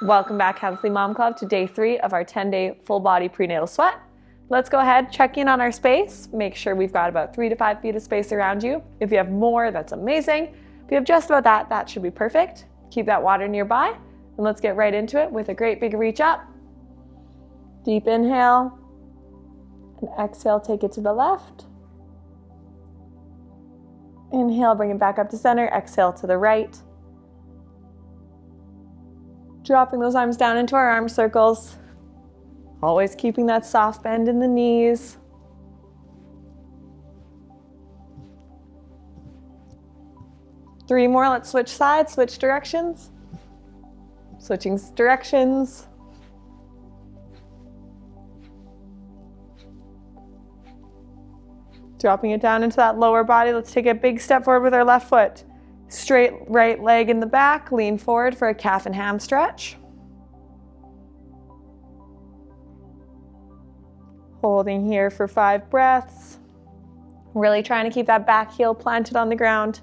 Welcome back, Healthy Mom Club, to day 3 of our 10-day full body prenatal sweat. Let's go ahead, check in on our space. Make sure we've got about 3 to 5 feet of space around you. If you have more, that's amazing. If you have just about that, that should be perfect. Keep that water nearby, and let's get right into it with a great big reach up. Deep inhale, and exhale, take it to the left. Inhale, bring it back up to center. Exhale to the right. Dropping those arms down into our arm circles. Always keeping that soft bend in the knees. Three more, let's switch sides, switch directions. Switching directions. Dropping it down into that lower body. Let's take a big step forward with our left foot. Straight right leg in the back, lean forward for a calf and ham stretch. Holding here for 5 breaths. Really trying to keep that back heel planted on the ground.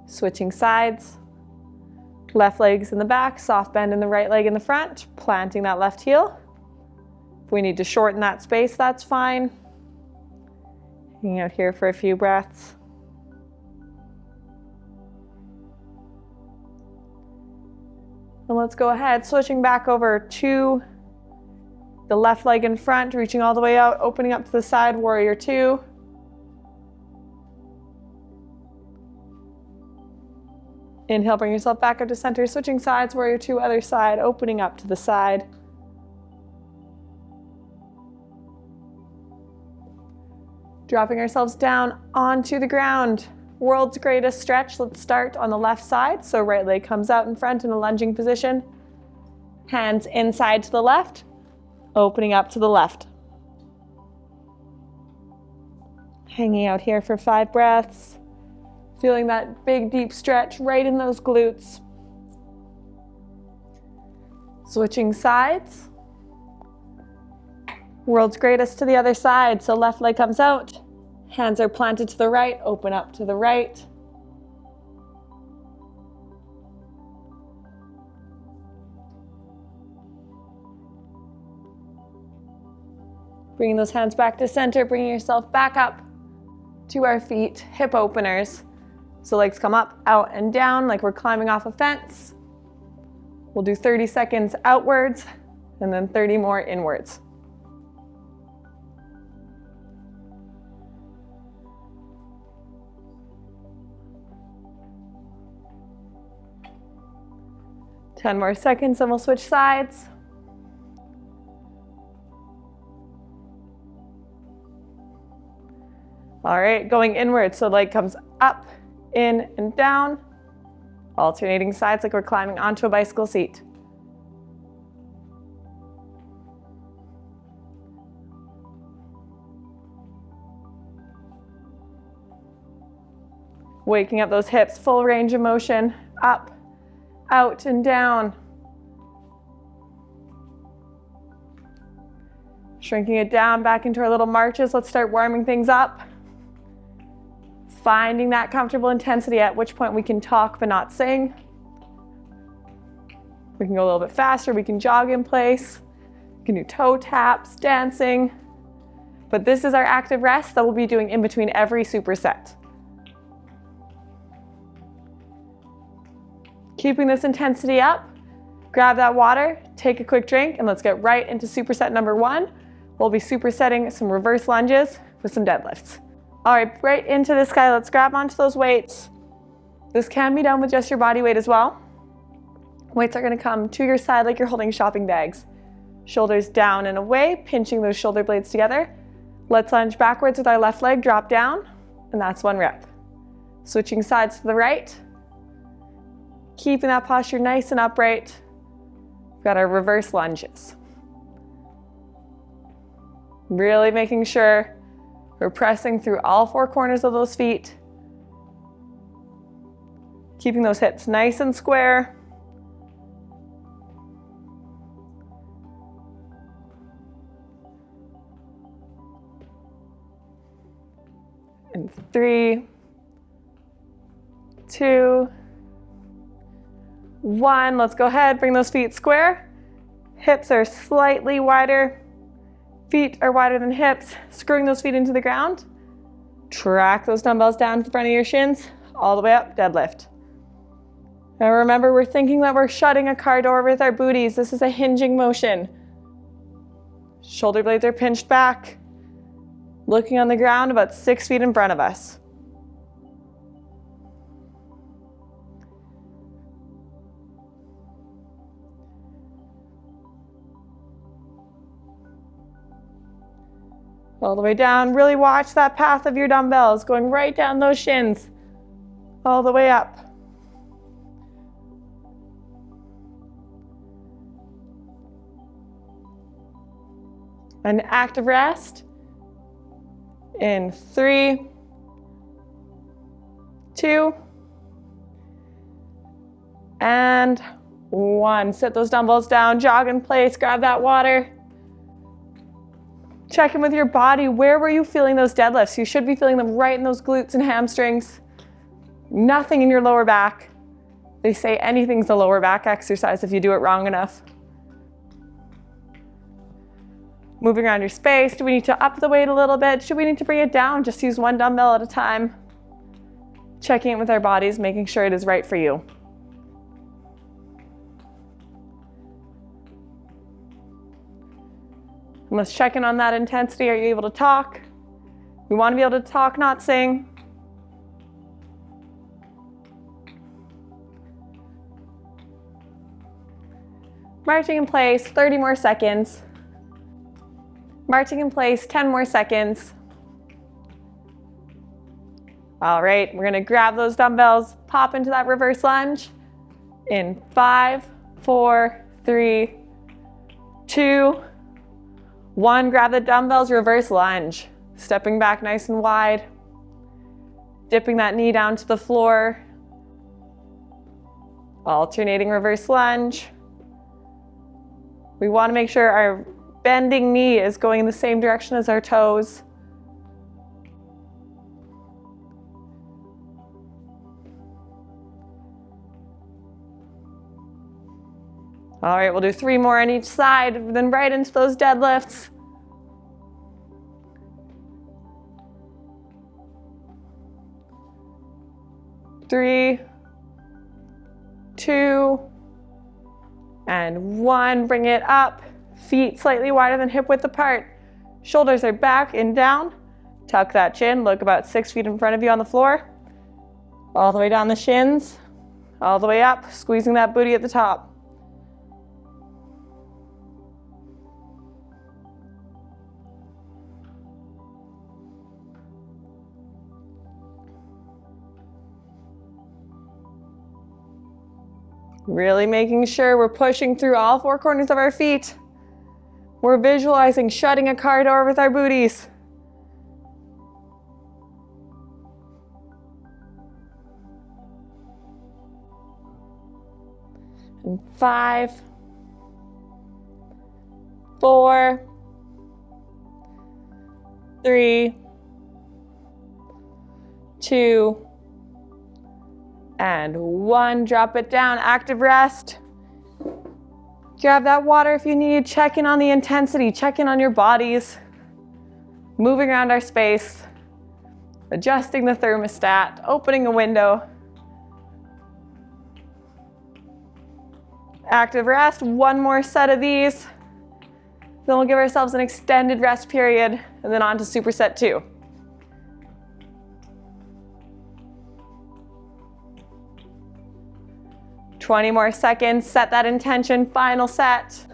Switching sides. Left leg's in the back, soft bend in the right leg in the front, planting that left heel. If we need to shorten that space, that's fine. Hanging out here for a few breaths. And let's go ahead, switching back over to the left leg in front, reaching all the way out, opening up to the side, warrior 2. Inhale, bring yourself back up to center, switching sides, warrior 2, other side, opening up to the side. Dropping ourselves down onto the ground. World's greatest stretch. Let's start on the left side. So right leg comes out in front in a lunging position. Hands inside to the left, opening up to the left. Hanging out here for 5 breaths. Feeling that big deep stretch right in those glutes. Switching sides. World's greatest to the other side. So left leg comes out. Hands are planted to the right, open up to the right. Bringing those hands back to center, bringing yourself back up to our feet, hip openers. So legs come up, out, and down like we're climbing off a fence. We'll do 30 seconds outwards and then 30 more inwards. 10 more seconds and we'll switch sides. All right, going inward, so leg comes up, in, and down. Alternating sides like we're climbing onto a bicycle seat. Waking up those hips, full range of motion, up, out, and down. Shrinking it down back into our little marches. Let's start warming things up. Finding that comfortable intensity, at which point we can talk but not sing. We can go a little bit faster, we can jog in place, we can do toe taps, dancing. But this is our active rest that we'll be doing in between every superset. Keeping this intensity up, grab that water, take a quick drink, and let's get right into superset number 1. We'll be supersetting some reverse lunges with some deadlifts. All right, right into this guy. Let's grab onto those weights. This can be done with just your body weight as well. Weights are gonna come to your side like you're holding shopping bags. Shoulders down and away, pinching those shoulder blades together. Let's lunge backwards with our left leg, drop down, and that's 1 rep. Switching sides to the right. Keeping that posture nice and upright. We've got our reverse lunges. Really making sure we're pressing through all 4 corners of those feet. Keeping those hips nice and square. And 3, 2, 1. Let's go ahead, bring those feet square. Hips are slightly wider. Feet are wider than hips. Screwing those feet into the ground. Track those dumbbells down to the front of your shins, all the way up, deadlift. Now remember, we're thinking that we're shutting a car door with our booties. This is a hinging motion. Shoulder blades are pinched back. Looking on the ground about 6 feet in front of us. All the way down. Really watch that path of your dumbbells going right down those shins. All the way up. An active rest in 3, 2, and 1. Sit those dumbbells down, jog in place, grab that water. Check in with your body. Where were you feeling those deadlifts? You should be feeling them right in those glutes and hamstrings. Nothing in your lower back. They say anything's a lower back exercise if you do it wrong enough. Moving around your space. Do we need to up the weight a little bit? Should we need to bring it down? Just use one dumbbell at a time. Checking in with our bodies, making sure it is right for you. And let's check in on that intensity. Are you able to talk? We want to be able to talk, not sing. Marching in place, 30 more seconds. Marching in place, 10 more seconds. All right, we're gonna grab those dumbbells, pop into that reverse lunge in 5, 4, 3, 2, 1. Grab the dumbbells, reverse lunge. Stepping back nice and wide. Dipping that knee down to the floor. Alternating reverse lunge. We want to make sure our bending knee is going in the same direction as our toes. All right, we'll do 3 more on each side, then right into those deadlifts. Three, 2, and 1. Bring it up. Feet slightly wider than hip width apart. Shoulders are back and down. Tuck that chin. Look about 6 feet in front of you on the floor. All the way down the shins. All the way up. Squeezing that booty at the top. Really making sure we're pushing through all 4 corners of our feet. We're visualizing shutting a car door with our booties. And 5, 4, 3, 2, and 1. Drop it down, active rest. Grab that water if you need. Check in on the intensity, check in on your bodies. Moving around our space. Adjusting the thermostat, opening a window. Active rest, 1 more set of these. Then we'll give ourselves an extended rest period and then on to superset 2. Twenty more seconds, set that intention, final set.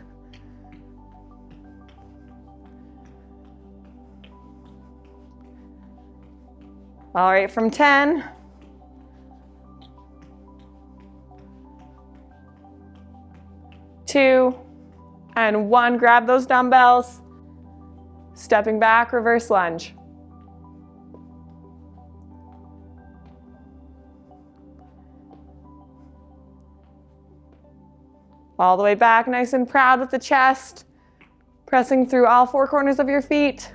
All right, from 10. 2, and 1. Grab those dumbbells. Stepping back, reverse lunge. All the way back, nice and proud with the chest. Pressing through all 4 corners of your feet.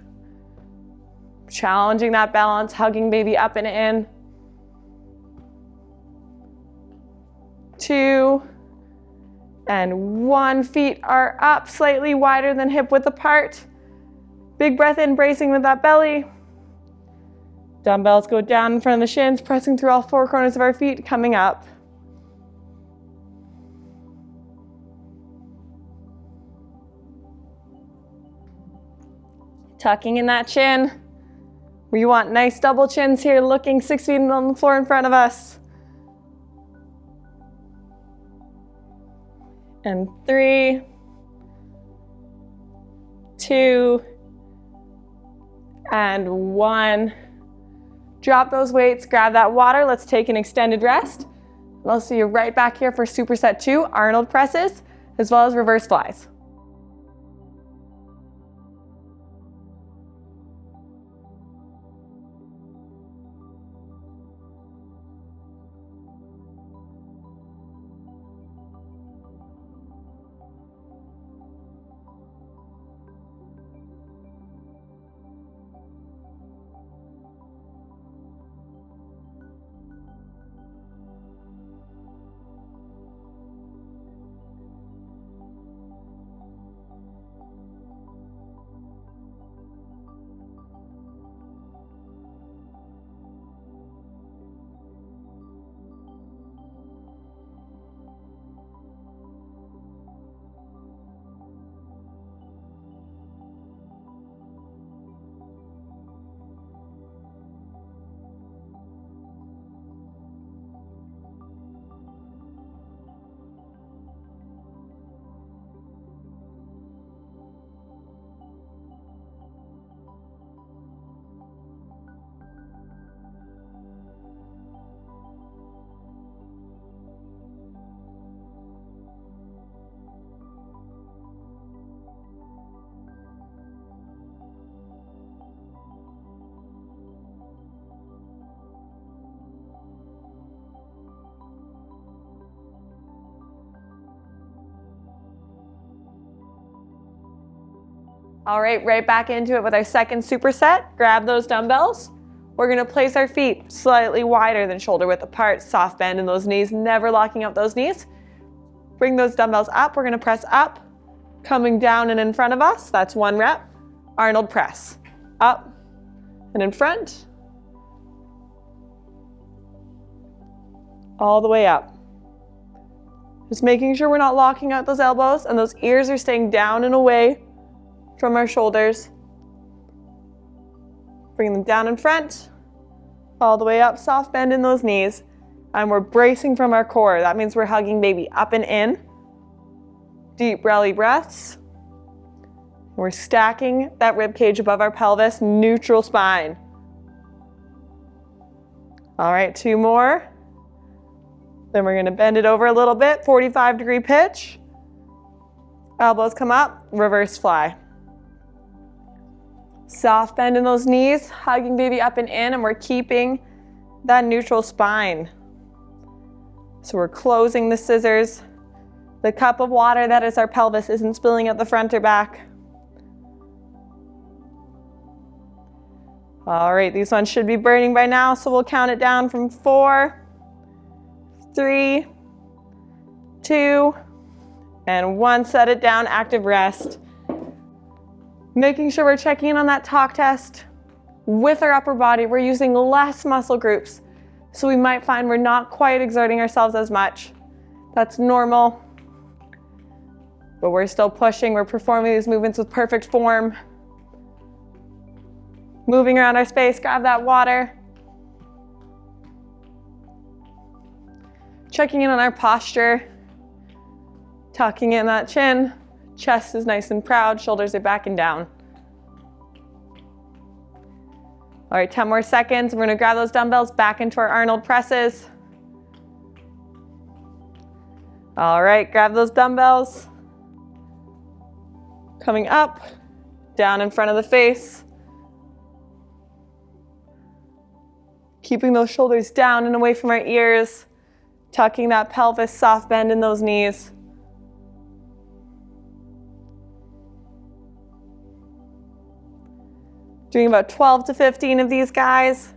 Challenging that balance, hugging baby up and in. 2, and 1. Feet are up, slightly wider than hip width apart. Big breath in, bracing with that belly. Dumbbells go down in front of the shins, pressing through all 4 corners of our feet, coming up. Tucking in that chin. We want nice double chins here, looking 6 feet on the floor in front of us. And 3, 2, and 1. Drop those weights, grab that water. Let's take an extended rest. And I'll see you right back here for superset 2, Arnold presses, as well as reverse flies. All right, right back into it with our second superset. Grab those dumbbells. We're gonna place our feet slightly wider than shoulder width apart, soft bend in those knees, never locking up those knees. Bring those dumbbells up. We're gonna press up, coming down and in front of us. That's 1 rep. Arnold press. Up and in front. All the way up. Just making sure we're not locking out those elbows and those ears are staying down and away from our shoulders. Bring them down in front, all the way up, soft bend in those knees. And we're bracing from our core. That means we're hugging baby up and in. Deep belly breaths. We're stacking that rib cage above our pelvis, neutral spine. All right, 2 more. Then we're gonna bend it over a little bit, 45-degree pitch. Elbows come up, reverse fly. Soft bend in those knees, hugging baby up and in, and we're keeping that neutral spine. So we're closing the scissors. The cup of water that is our pelvis isn't spilling out the front or back. All right, these ones should be burning by now, so we'll count it down from 4, 3, 2, and 1. Set it down, active rest. Making sure we're checking in on that talk test with our upper body. We're using less muscle groups, so we might find we're not quite exerting ourselves as much. That's normal, but we're still pushing. We're performing these movements with perfect form. Moving around our space, grab that water. Checking in on our posture, tucking in that chin. Chest is nice and proud, shoulders are back and down. All right, 10 more seconds. We're gonna grab those dumbbells back into our Arnold presses. All right, grab those dumbbells. Coming up, down in front of the face. Keeping those shoulders down and away from our ears. Tucking that pelvis, soft bend in those knees. Doing about 12 to 15 of these guys.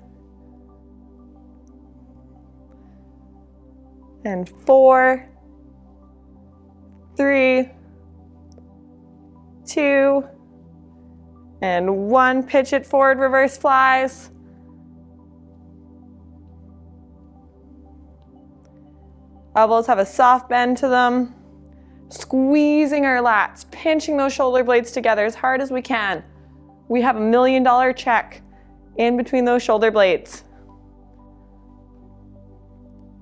and 4, 3, 2, and 1. Pitch it forward, reverse flies. Elbows have a soft bend to them. Squeezing our lats, pinching those shoulder blades together as hard as we can. We have $1 million check in between those shoulder blades.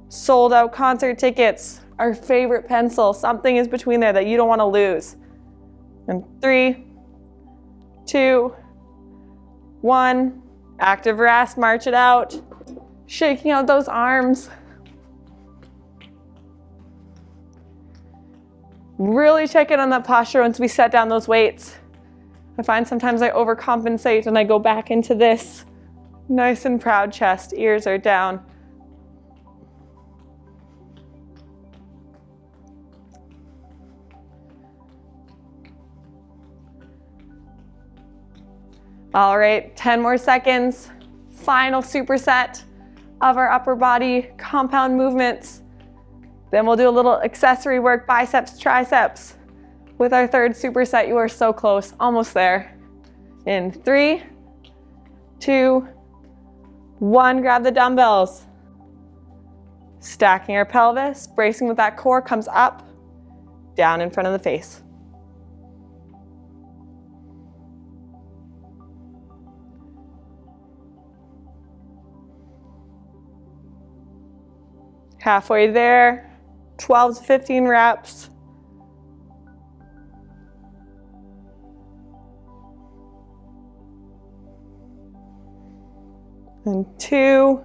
Sold out concert tickets, our favorite pencil. Something is between there that you don't want to lose. And 3, 2, 1. Active rest, march it out. Shaking out those arms. Really check in on that posture once we set down those weights. I find sometimes I overcompensate and I go back into this nice and proud chest, ears are down. All right, 10 more seconds. Final superset of our upper body compound movements. Then we'll do a little accessory work, biceps, triceps. With our third superset, you are so close, almost there. In 3, 2, 1, grab the dumbbells. Stacking our pelvis, bracing with that core, comes up, down in front of the face. Halfway there. 12 to 15 reps. And 2,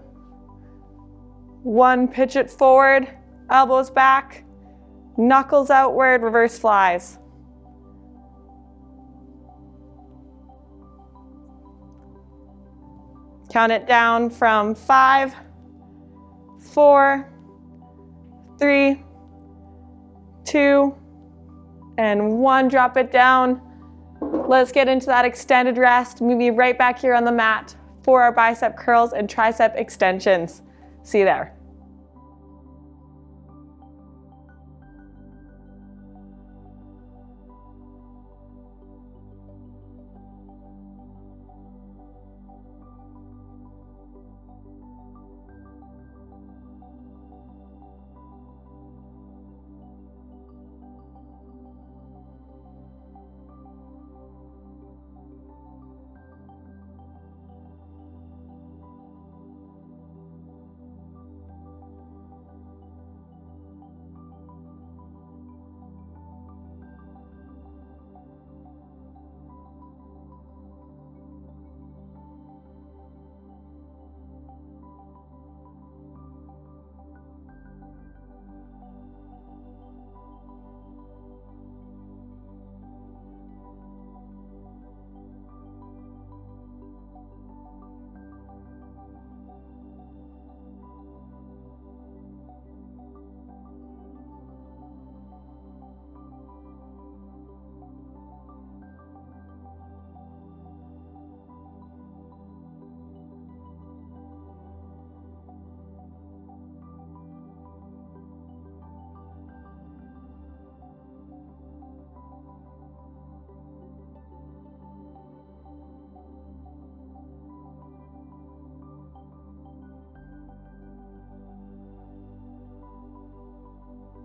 1, pitch it forward, elbows back, knuckles outward, reverse flies. Count it down from 5, 4, 3, 2, and 1. Drop it down. Let's get into that extended rest. Meet me right back here on the mat for our bicep curls and tricep extensions. See you there.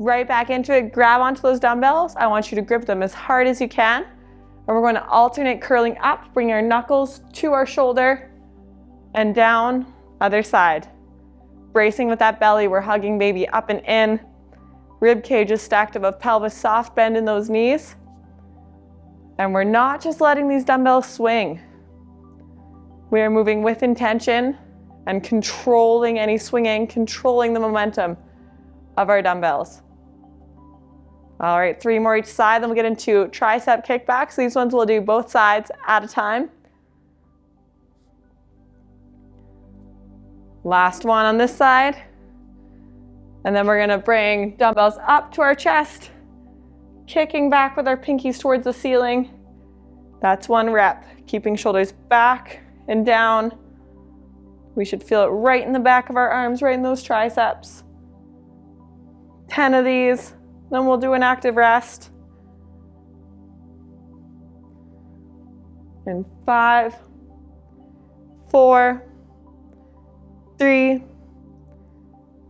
Right back into it, grab onto those dumbbells. I want you to grip them as hard as you can. And we're going to alternate curling up, bring our knuckles to our shoulder and down, other side. Bracing with that belly, we're hugging baby up and in. Rib cage is stacked above pelvis, soft bend in those knees. And we're not just letting these dumbbells swing. We are moving with intention and controlling any swinging, controlling the momentum of our dumbbells. All right, 3 more each side, then we'll get into tricep kickbacks. These ones we'll do both sides at a time. Last one on this side. And then we're gonna bring dumbbells up to our chest, kicking back with our pinkies towards the ceiling. That's 1 rep, keeping shoulders back and down. We should feel it right in the back of our arms, right in those triceps. 10 of these, then we'll do an active rest. And 5, 4, 3,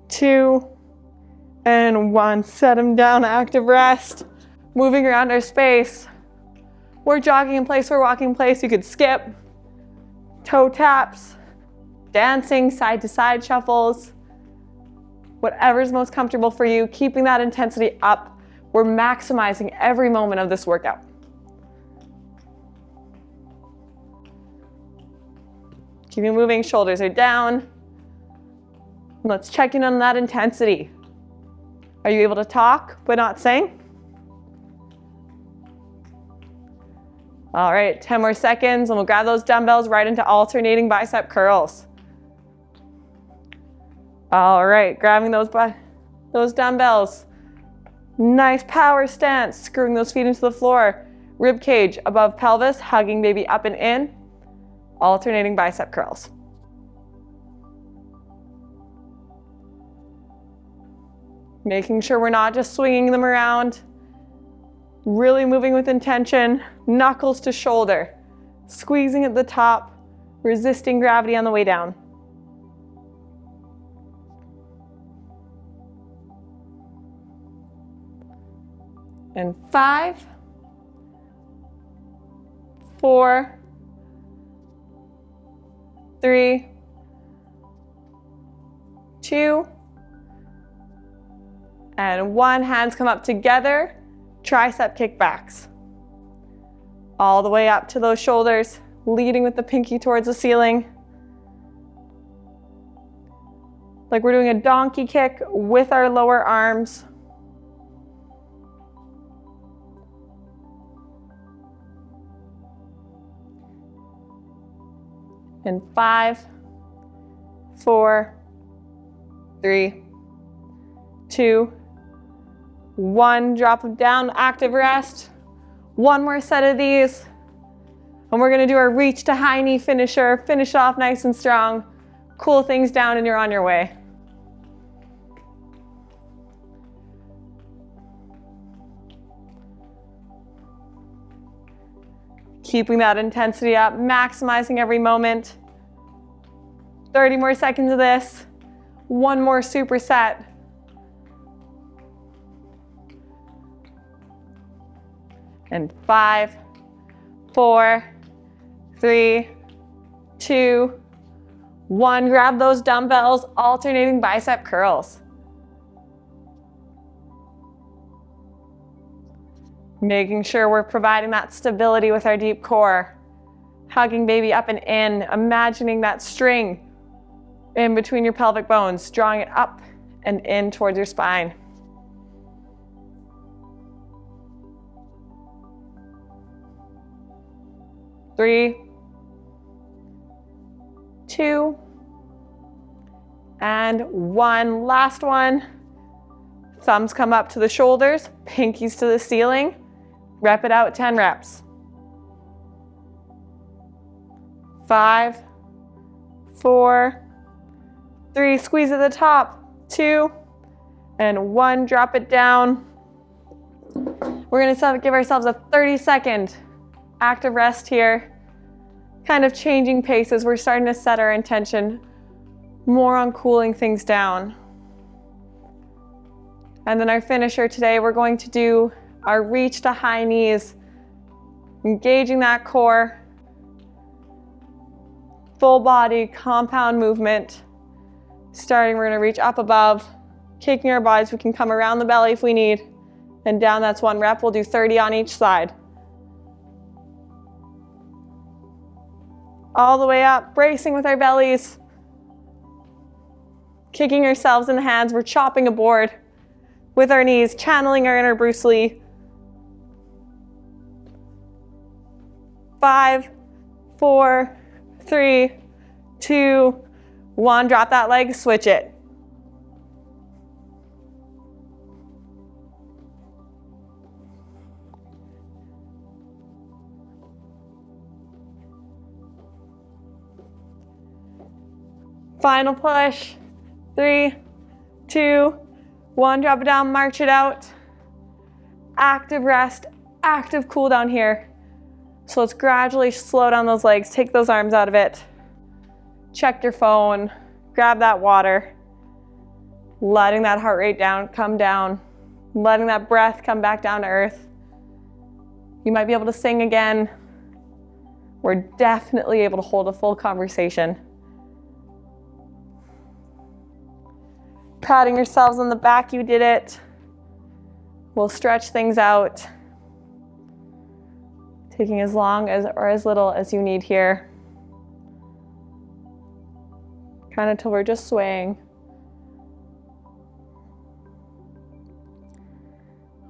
2, and 1. Set them down, active rest. Moving around our space. We're jogging in place, we're walking in place. You could skip, toe taps, dancing, side to side shuffles. Whatever's most comfortable for you, keeping that intensity up. We're maximizing every moment of this workout. Keep it moving, shoulders are down. Let's check in on that intensity. Are you able to talk but not sing? All right, 10 more seconds and we'll grab those dumbbells right into alternating bicep curls. All right, grabbing those dumbbells. Nice power stance, screwing those feet into the floor. Rib cage above pelvis, hugging baby up and in. Alternating bicep curls. Making sure we're not just swinging them around. Really moving with intention, knuckles to shoulder. Squeezing at the top, resisting gravity on the way down. And 5, 4, 3, 2, and 1. Hands come up together, tricep kickbacks. All the way up to those shoulders, leading with the pinky towards the ceiling. Like we're doing a donkey kick with our lower arms. And 5, 4, 3, 2, 1. Drop them down, active rest. One more set of these. And we're gonna do our reach to high knee finisher. Finish off nice and strong. Cool things down and you're on your way. Keeping that intensity up, maximizing every moment. 30 more seconds of this. One more superset. And 5, 4, 3, 2, 1. Grab those dumbbells, alternating bicep curls. Making sure we're providing that stability with our deep core. Hugging baby up and in, imagining that string in between your pelvic bones, drawing it up and in towards your spine. Three, 2, and 1. Last one. Thumbs come up to the shoulders, pinkies to the ceiling. Rep it out, 10 reps. 5, 4, 3, squeeze at the top, 2, and 1. Drop it down. We're gonna give ourselves a 30-second active rest here. Kind of changing paces. We're starting to set our intention more on cooling things down. And then our finisher today, we're going to do our reach to high knees, engaging that core, full body compound movement. Starting, we're gonna reach up above, kicking our bodies. We can come around the belly if we need, and down, that's 1 rep. We'll do 30 on each side. All the way up, bracing with our bellies, kicking ourselves in the hands. We're chopping a board with our knees, channeling our inner Bruce Lee. 5, 4, 3, 2, 1. Drop that leg, switch it. Final push. 3, 2, 1, drop it down, march it out. Active rest, active cool down here. So let's gradually slow down those legs, take those arms out of it. Check your phone, grab that water. Letting that heart rate come down. Letting that breath come back down to earth. You might be able to sing again. We're definitely able to hold a full conversation. Patting yourselves on the back, you did it. We'll stretch things out. Taking as long as or as little as you need here. Kind of till we're just swaying.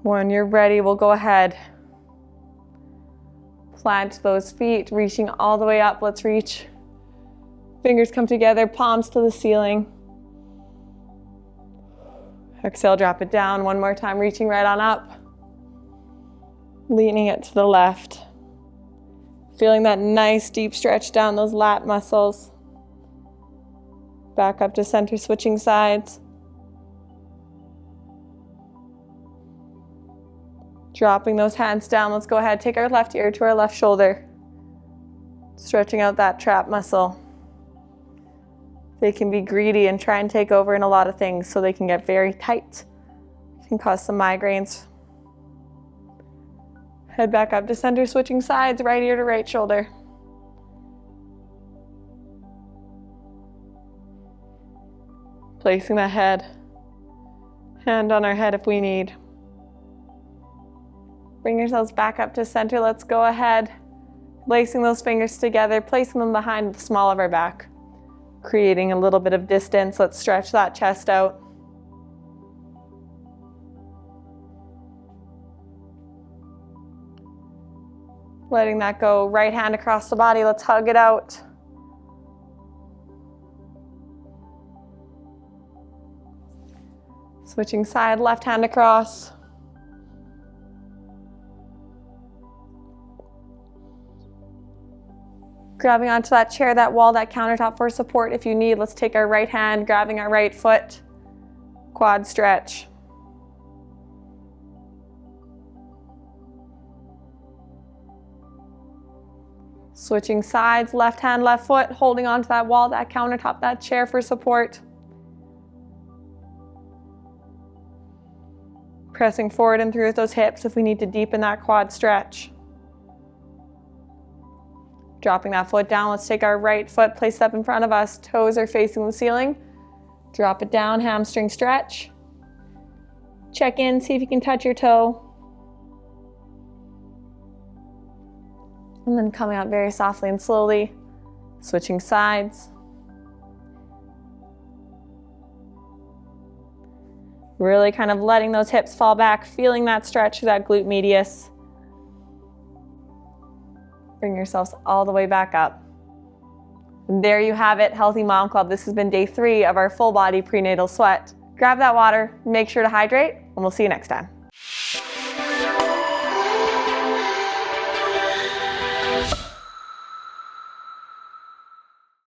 When you're ready, we'll go ahead. Plant those feet, reaching all the way up. Let's reach. Fingers come together, palms to the ceiling. Exhale, drop it down. One more time, reaching right on up. Leaning it to the left. Feeling that nice deep stretch down those lat muscles. Back up to center, switching sides. Dropping those hands down. Let's go ahead, take our left ear to our left shoulder. Stretching out that trap muscle. They can be greedy and try and take over in a lot of things, so they can get very tight. Can cause some migraines. Head back up to center, switching sides, right ear to right shoulder. Placing the head, hand on our head if we need. Bring yourselves back up to center. Let's go ahead, lacing those fingers together, placing them behind the small of our back, creating a little bit of distance. Let's stretch that chest out. Letting that go. Right hand across the body. Let's hug it out. Switching side, left hand across. Grabbing onto that chair, that wall, that countertop for support if you need. Let's take our right hand, grabbing our right foot. Quad stretch. Switching sides, left hand, left foot, holding onto that wall, that countertop, that chair for support. Pressing forward and through with those hips if we need to deepen that quad stretch. Dropping that foot down, let's take our right foot, place it up in front of us, toes are facing the ceiling. Drop it down, hamstring stretch. Check in, see if you can touch your toe. And then coming out very softly and slowly, switching sides. Really kind of letting those hips fall back, feeling that stretch through that glute medius. Bring yourselves all the way back up. And there you have it, Healthy Mom Club. This has been day 3 of our full body prenatal sweat. Grab that water, make sure to hydrate, and we'll see you next time.